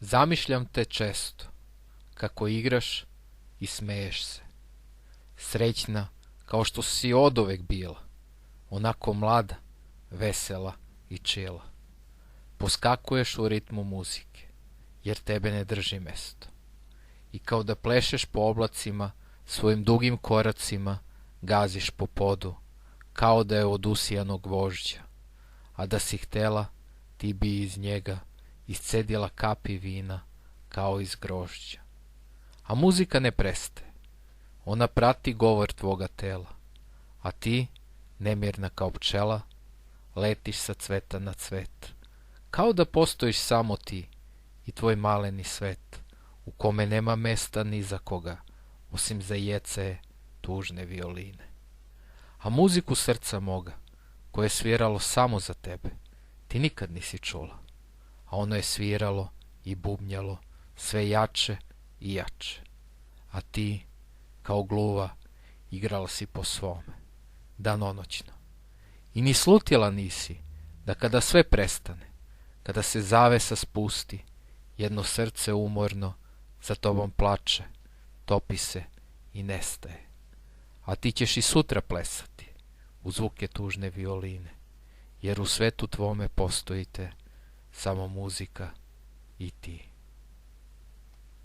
Zamišljam te često, kako igraš i smeješ se. Srećna kao što si oduvek bila, onako mlada, vesela i čila. Poskakuješ u ritmu muzike, jer tebe ne drži mesto. I kao da plešeš po oblacima, svojim dugim koracima gaziš po podu, kao da je od usijanog gvožđa. A da si htela, ti bi iz njega iscedila kapi vina kao iz grožđa. A muzika ne prestaje. Ona prati govor tvoga tela. A ti, nemirna kao pčela, letiš sa cveta na cvet. Kao da postojiš samo ti i tvoj maleni svet, u kome nema mesta ni za koga, osim za jece tužne violine. A muziku srca moga, koje je sviralo samo za tebe, ti nikad nisi čula. A ono je sviralo i bubnjalo sve jače i jače. A ti, kao gluva, igrala si po svome, danonoćno. I ni slutila nisi da kada sve prestane, kada se zavesa spusti, jedno srce umorno za tobom plače, topi se i nestaje. A ti ćeš i sutra plesati u zvuke tužne violine, jer u svetu tvome postojite samo muzika i ti.